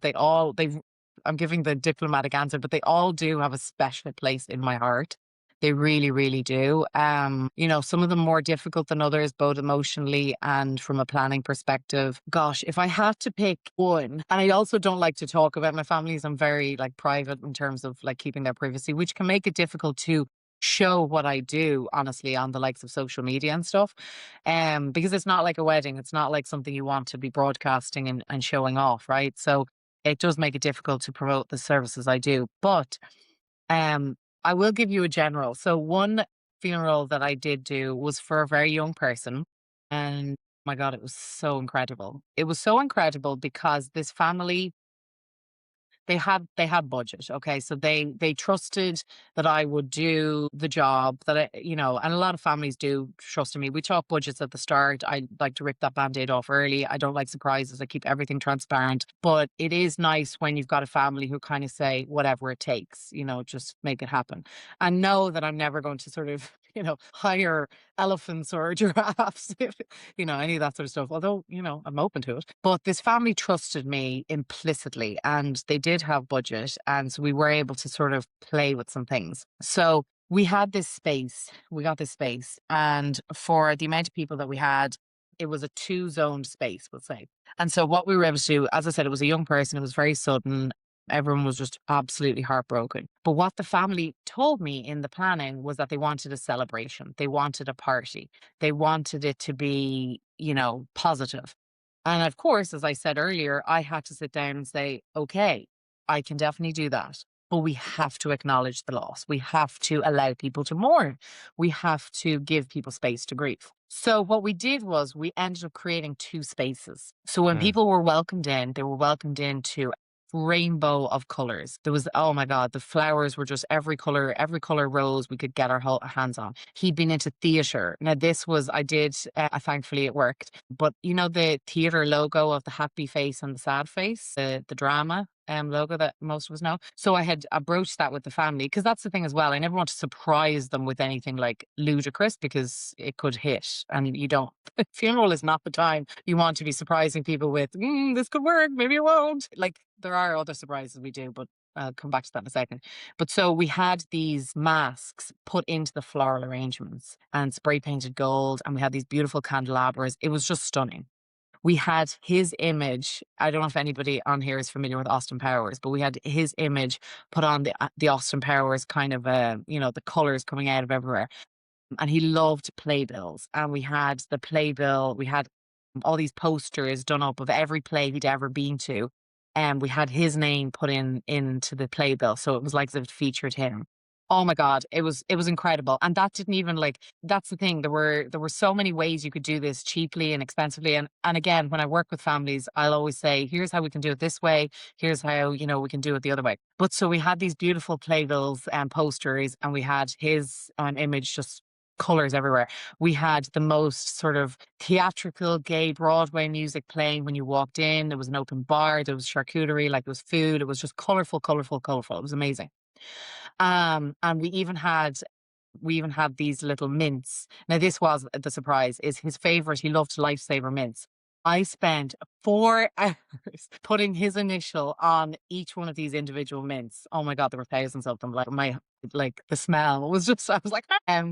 I'm giving the diplomatic answer, but they all do have a special place in my heart. They really, really do. Some of them more difficult than others, both emotionally and from a planning perspective. Gosh, if I had to pick one, and I also don't like to talk about my families, I'm very like private in terms of like keeping their privacy, which can make it difficult to show what I do, honestly, on the likes of social media and stuff. Because it's not like a wedding. It's not like something you want to be broadcasting and showing off, right? So it does make it difficult to promote the services I do. But I will give you a general. So one funeral that I did do was for a very young person. And my God, it was so incredible. It was so incredible because this family, they had budget. Okay. So they trusted that I would do the job that and a lot of families do trust in me. We talk budgets at the start. I like to rip that band-aid off early. I don't like surprises. I keep everything transparent. But it is nice when you've got a family who kind of say, whatever it takes, just make it happen. And know that I'm never going to sort of, hire elephants or giraffes, any of that sort of stuff. Although, I'm open to it. But this family trusted me implicitly, and they did have budget. And so we were able to sort of play with some things. So we got this space, and for the amount of people that we had, it was a 2-zoned space, we'll say. And so what we were able to do, as I said, it was a young person, it was very sudden. Everyone was just absolutely heartbroken. But what the family told me in the planning was that they wanted a celebration. They wanted a party. They wanted it to be, positive. And of course, as I said earlier, I had to sit down and say, okay, I can definitely do that. But we have to acknowledge the loss. We have to allow people to mourn. We have to give people space to grieve. So what we did was we ended up creating 2 spaces. So when people were welcomed in, they were welcomed into rainbow of colors. There was, oh my God, the flowers were just every color rose we could get our hands on. He'd been into theater. Now this was, thankfully it worked. But the theater logo of the happy face and the sad face, the drama, logo that most of us know. So I broached that with the family because that's the thing as well. I never want to surprise them with anything like ludicrous because it could hit, and you don't. Funeral is not the time you want to be surprising people with this could work, maybe it won't. Like there are other surprises we do, but I'll come back to that in a second. But so we had these masks put into the floral arrangements and spray painted gold, and we had these beautiful candelabras. It was just stunning. We had his image. I don't know if anybody on here is familiar with Austin Powers, but we had his image put on the Austin Powers kind of the colors coming out of everywhere. And he loved playbills. And we had the playbill, we had all these posters done up of every play he'd ever been to. And we had his name put into the playbill. So it was like as if it featured him. Oh my God, it was incredible. And that didn't even like that's the thing. There were so many ways you could do this cheaply and expensively. And again, when I work with families, I'll always say, here's how we can do it this way, here's how, we can do it the other way. But so we had these beautiful playbills and posters, and we had his image just colors everywhere. We had the most sort of theatrical gay Broadway music playing when you walked in. There was an open bar, there was charcuterie, like there was food. It was just colorful, colorful, colorful. It was amazing. And we even had these little mints. Now, this was the surprise, is his favorite. He loved Lifesaver mints. I spent 4 hours putting his initial on each one of these individual mints. Oh my God, there were thousands of them. Like the smell was just, I was like,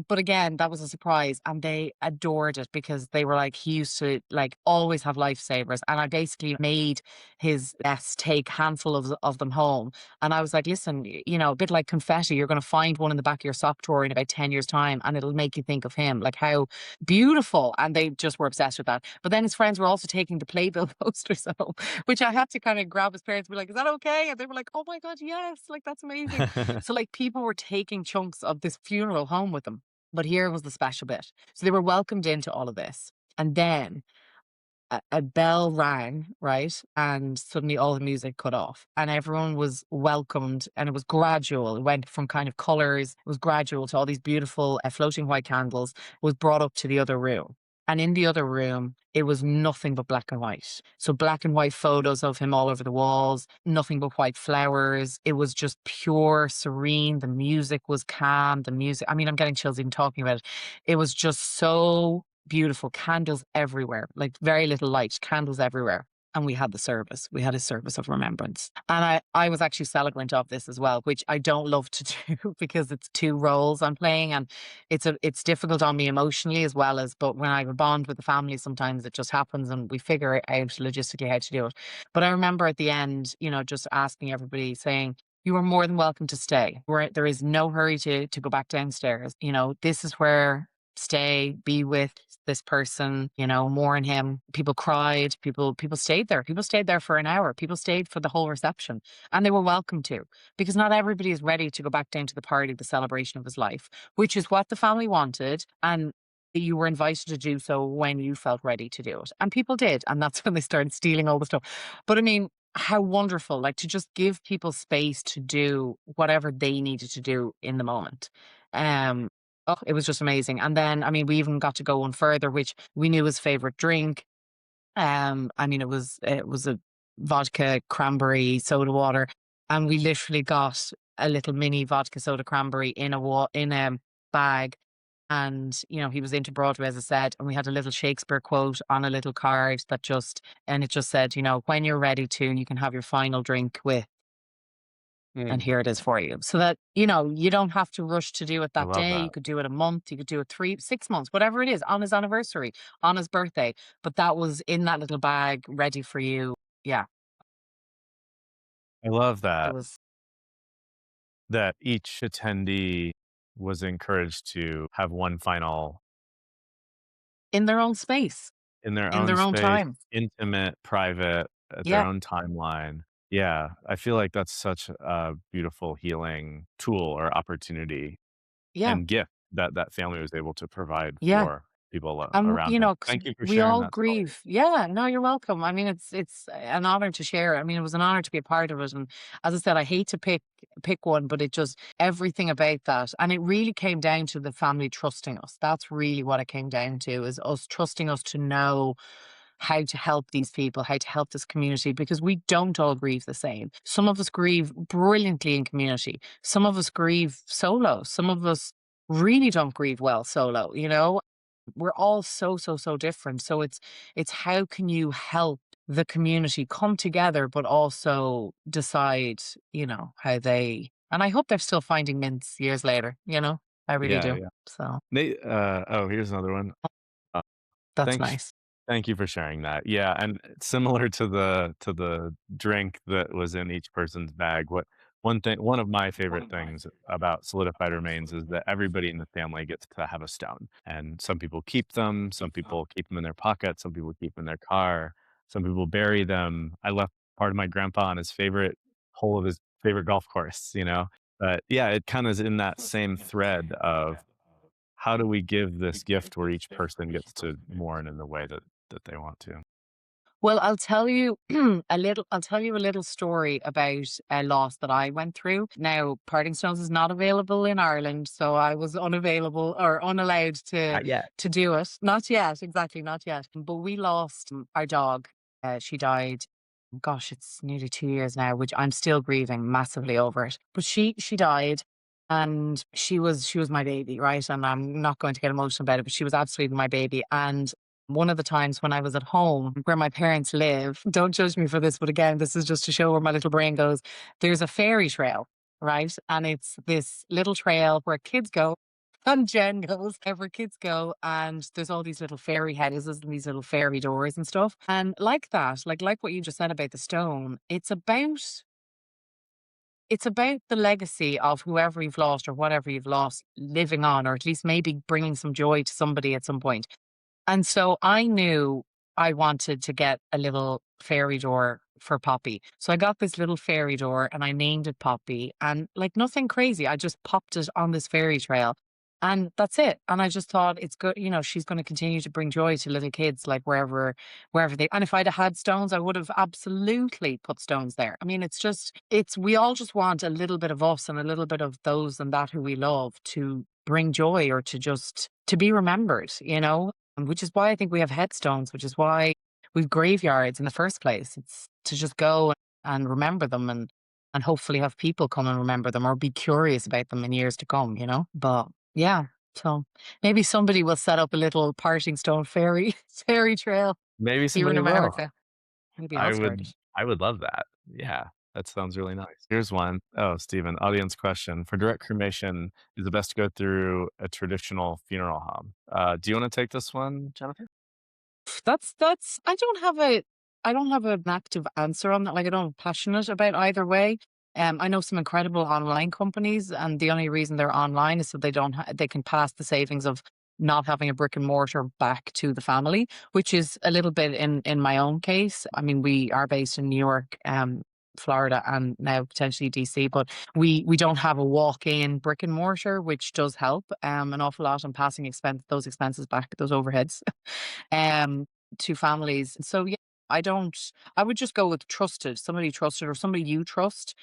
but again, that was a surprise. And they adored it because they were like, he used to like always have Lifesavers. And I basically made his best take handful of them home. And I was like, listen, a bit like confetti, you're going to find one in the back of your sock drawer in about 10 years' time, and it'll make you think of him. Like how beautiful. And they just were obsessed with that. But then his friends were also taking the playbill posters home, which I had to kind of grab his parents and be like, is that okay? And they were like, oh my God, yes. Like, that's amazing. So like people were taking chunks of this funeral home with them. But here was the special bit. So they were welcomed into all of this. And then a bell rang, right? And suddenly all the music cut off and everyone was welcomed, and it was gradual. It went from kind of colors, it was gradual to all these beautiful floating white candles, was brought up to the other room. And in the other room, it was nothing but black and white. So black and white photos of him all over the walls, nothing but white flowers. It was just pure, serene. The music was calm. I mean, I'm getting chills even talking about it. It was just so beautiful, candles everywhere, like very little light, candles everywhere. And we had the service. We had a service of remembrance. And I was actually celebrant of this as well, which I don't love to do because it's 2 roles I'm playing, and it's difficult on me emotionally as well as, but when I have a bond with the family, sometimes it just happens and we figure it out logistically how to do it. But I remember at the end, just asking everybody, saying, you are more than welcome to stay. There is no hurry to go back downstairs. This is where stay, be with this person, mourn him. People cried, people stayed there. People stayed there for an hour. People stayed for the whole reception, and they were welcome to, because not everybody is ready to go back down to the party, the celebration of his life, which is what the family wanted. And you were invited to do so when you felt ready to do it. And people did. And that's when they started stealing all the stuff. But I mean, how wonderful, like to just give people space to do whatever they needed to do in the moment. Um, Oh, it was just amazing. And then, I mean, we even got to go one further, which we knew his favorite drink. I mean, it was a vodka cranberry soda water, and we literally got a little mini vodka soda cranberry in a bag. And he was into Broadway, as I said, and we had a little Shakespeare quote on a little card and it just said, when you're ready to, you can have your final drink with, and Mm, here it is for you. So that, you don't have to rush to do it I that love day. You that. could do it a month, you could do it 3, 6 months, whatever it is, on his anniversary, on his birthday. But that was in that little bag ready for you. Yeah, I love it that, was that each attendee was encouraged to have one final in their own space, in their in own their own space, time. intimate, private, at their Yeah, own timeline. Yeah, I feel like that's such a beautiful healing tool or opportunity yeah, and gift that that family was able to provide yeah. for people And, around them. 'cause Thank you for we sharing all that story. grieve. Yeah, no, you're welcome. I mean, it's an honor to share. I mean, it was an honor to be a part of it. And as I said, I hate to pick one, but it just everything about that. And it really came down to the family trusting us. That's really what it came down to, is us trusting us to know how to help these people, how to help this community, because we don't all grieve the same. Some of us grieve brilliantly in community. Some of us grieve solo. Some of us really don't grieve well solo, you know? We're all so, so, so different. So it's how can you help the community come together, but also decide, you know, how they, and I hope they're still finding mints years later, you know? I really Yeah, do. yeah. So Oh, here's another one. Uh, that's thanks nice. Thank you for sharing that. Yeah, and similar to the drink that was in each person's bag, one of my favorite things about solidified remains is that everybody in the family gets to have a stone. And some people keep them, some people keep them in their pocket, some people keep them in their car, some people bury them. I left part of my grandpa on his favorite hole of his favorite golf course, you know. But yeah, it kind of is in that same thread of how do we give this gift where each person gets to mourn in the way that they want to. Well, I'll tell you I'll tell you a little story about a loss that I went through. Now, Parting Stones is not available in Ireland, so I was unavailable or unallowed Not yet. to do it. Not yet, exactly, not yet. But we lost our dog. She died. Gosh, it's nearly 2 years now, which I'm still grieving massively over it. But she died, and she was my baby, right? And I'm not going to get emotional about it, but she was absolutely my baby. And one of the times when I was at home where my parents live, don't judge me for this, but again, this is just to show where my little brain goes. There's a fairy trail, right? And it's this little trail where kids go. And Jen goes where kids go, and there's all these little fairy houses and these little fairy doors and stuff. And like that, like what you just said about the stone, it's about the legacy of whoever you've lost or whatever you've lost living on, or at least maybe bringing some joy to somebody at some point. And so I knew I wanted to get a little fairy door for Poppy. So I got this little fairy door and I named it Poppy. And like nothing crazy, I just popped it on this fairy trail. And that's it. And I just thought it's good, you know, she's going to continue to bring joy to little kids, like wherever they, and if I'd have had stones, I would have absolutely put stones there. I mean, we all just want a little bit of us and a little bit of those and that who we love to bring joy or to just to be remembered, you know? And which is why I think we have headstones, which is why we've graveyards in the first place. It's to just go and remember them and hopefully have people come and remember them or be curious about them in years to come, you know? But yeah, so maybe somebody will set up a little parting stone fairy trail Maybe here in somebody will. America. Maybe I'll I start would it. I would love that. Yeah, that sounds really nice. Here's one. Oh, Stephen, audience question. For direct cremation, is it best to go through a traditional funeral home? Do you want to take this one, Jennifer? That's I don't have an active answer on that. Like I don't passionate about either way. I know some incredible online companies, and the only reason they're online is so they can pass the savings of not having a brick and mortar back to the family, which is a little bit in my own case. I mean, we are based in New York, Florida, and now potentially DC, but we don't have a walk-in brick and mortar, which does help an awful lot on passing those expenses back, those overheads um, to families. So yeah, I would just go with somebody trusted or somebody you trust,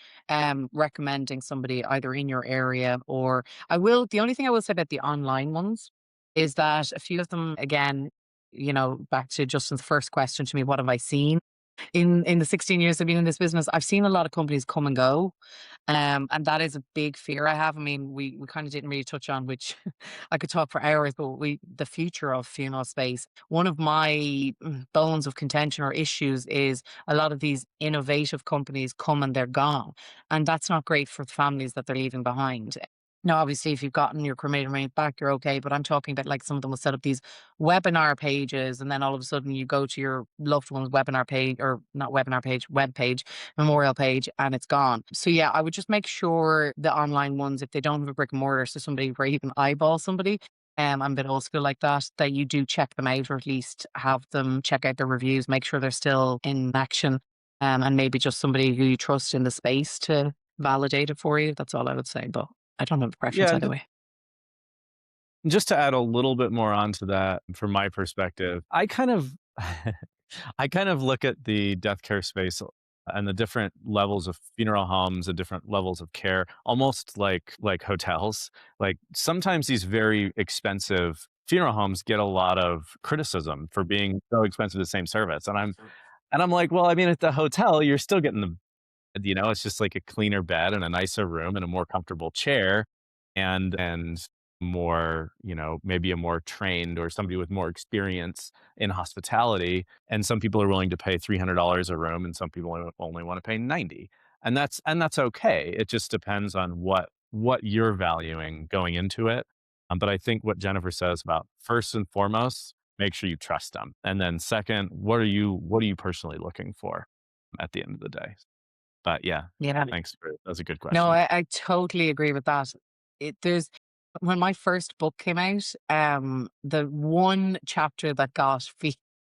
recommending somebody either in your area or the only thing I will say about the online ones is that a few of them, again, you know, back to Justin's first question to me, what have I seen? In the 16 years I've been in this business, I've seen a lot of companies come and go. And that is a big fear I have. I mean, we kind of didn't really touch on, which I could talk for hours, but the future of funeral space. One of my bones of contention or issues is a lot of these innovative companies come and they're gone. And that's not great for the families that they're leaving behind. Now, obviously, if you've gotten your cremated remains back, you're okay. But I'm talking about like some of them will set up these webinar pages, and then all of a sudden you go to your loved one's webinar page, or not webinar page, web page, memorial page, and it's gone. So yeah, I would just make sure the online ones, if they don't have a brick and mortar, so somebody where you can eyeball somebody, I'm a bit old school like that you do check them out, or at least have them check out their reviews, make sure they're still in action, and maybe just somebody who you trust in the space to validate it for you. That's all I would say, but I don't have a preference Yeah, either way. just to add a little bit more onto that from my perspective, I kind of I kind of look at the death care space and the different levels of funeral homes and different levels of care almost like hotels. Like sometimes these very expensive funeral homes get a lot of criticism for being so expensive the same service. And I'm like, well, I mean, at the hotel, you're still getting the, it's just like a cleaner bed and a nicer room and a more comfortable chair and more, maybe a more trained or somebody with more experience in hospitality. And some people are willing to pay $300 a room and some people only want to pay 90. And that's okay. It just depends on what you're valuing going into it. But I think what Jennifer says about first and foremost, make sure you trust them. And then second, what are you personally looking for at the end of the day? But yeah, Yeah. thanks for that's a good No, question. I totally agree with that. There's when my first book came out, the one chapter that got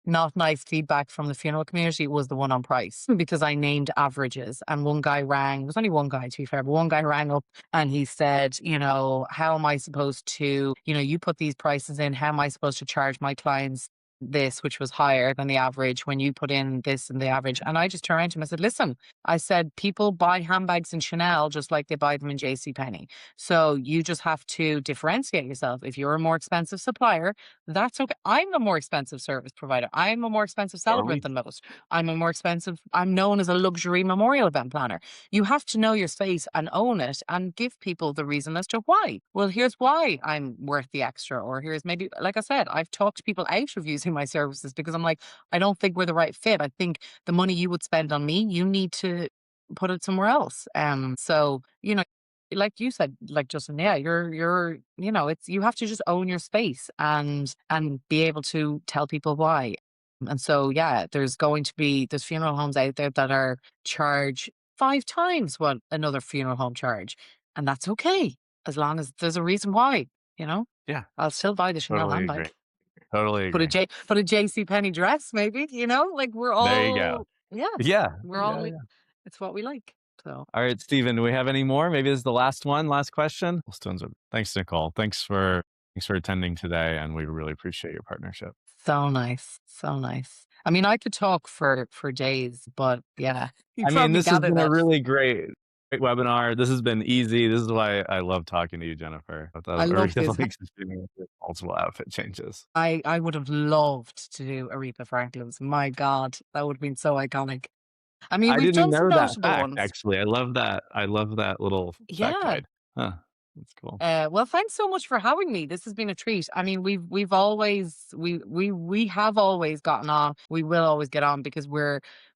not nice feedback from the funeral community was the one on price because I named averages. And one guy rang, there's only one guy to be fair, but one guy rang up and he said, how am I supposed to, you put these prices in, how am I supposed to charge my clients this, which was higher than the average when you put in this and the average? And I just turned around to him, I said, listen, I said, people buy handbags in Chanel just like they buy them in JCPenney. So you just have to differentiate yourself. If you're a more expensive supplier, that's okay. I'm a more expensive service provider. I'm a more expensive Are celebrant we? than most. I'm known as a luxury memorial event planner. You have to know your space and own it and give people the reason as to why. Well, here's why I'm worth the extra. Or here's maybe, like I said, I've talked people out of using my services because I'm like, I don't think we're the right fit. I think the money you would spend on me, you need to put it somewhere else. So, like you said, like Justin, yeah, it's you have to just own your space and be able to tell people why. And so, yeah, there's funeral homes out there that are charge 5 times what another funeral home charge, and that's okay as long as there's a reason why. You know, Yeah, I'll still buy the Chanel totally agree. handbag. Totally agree. Put a JC Penney dress, maybe. Like we're There you go. all, yeah, Yeah. we're all Yeah, like, yeah. it's what we like. So. All right, Steven, do we have any more? Maybe this is the last one, last question. Thanks, Nicole. Thanks for attending today, and we really appreciate your partnership. So nice. So nice. I mean, I could talk for days, but yeah, you I mean, probably this has gather been a that. really great webinar. This has been easy. This is why I love talking to you, Jennifer. I I thought love this. like multiple outfit changes. I would have loved to do Aretha Franklin's. My God, that would have been so iconic. I mean, I we've didn't done some know that notable fact, ones. actually. I love that. I love that little Yeah. factoid. Huh. That's cool. Well, thanks so much for having me. This has been a treat. I mean, we've always we have always gotten on. We will always get on because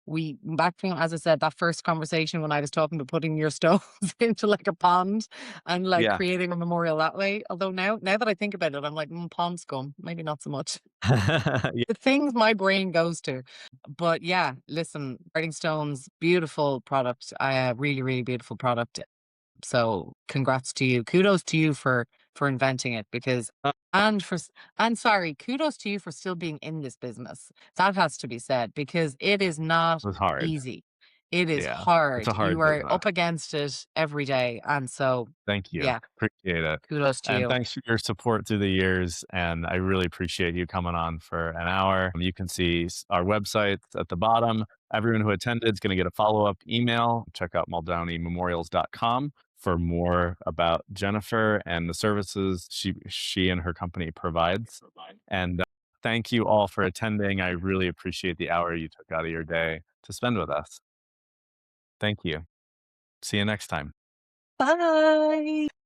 we back from, as I said, that first conversation when I was talking about putting your stones into like a pond and like Yeah. creating a memorial that way. Although now that I think about it, I'm like, pond scum, maybe not so much. Yeah. The things my brain goes to. But yeah, listen, Writing Stones, beautiful product. Really, really beautiful product. So congrats to you. Kudos to you for inventing it because and for s- and sorry, kudos to you for still being in this business. That has to be said because it is not It was hard. easy. It is Yeah. It's hard. a You hard are business. up against it every day. And so Thank you. yeah, Appreciate it. kudos to And you. thanks for your support through the years. And I really appreciate you coming on for an hour. You can see our website at the bottom. Everyone who attended is going to get a follow-up email. Check out muldowney.memorials.com for more about Jennifer and the services she and her company provides. And thank you all for attending. I really appreciate the hour you took out of your day to spend with us. Thank you. See you next time. Bye.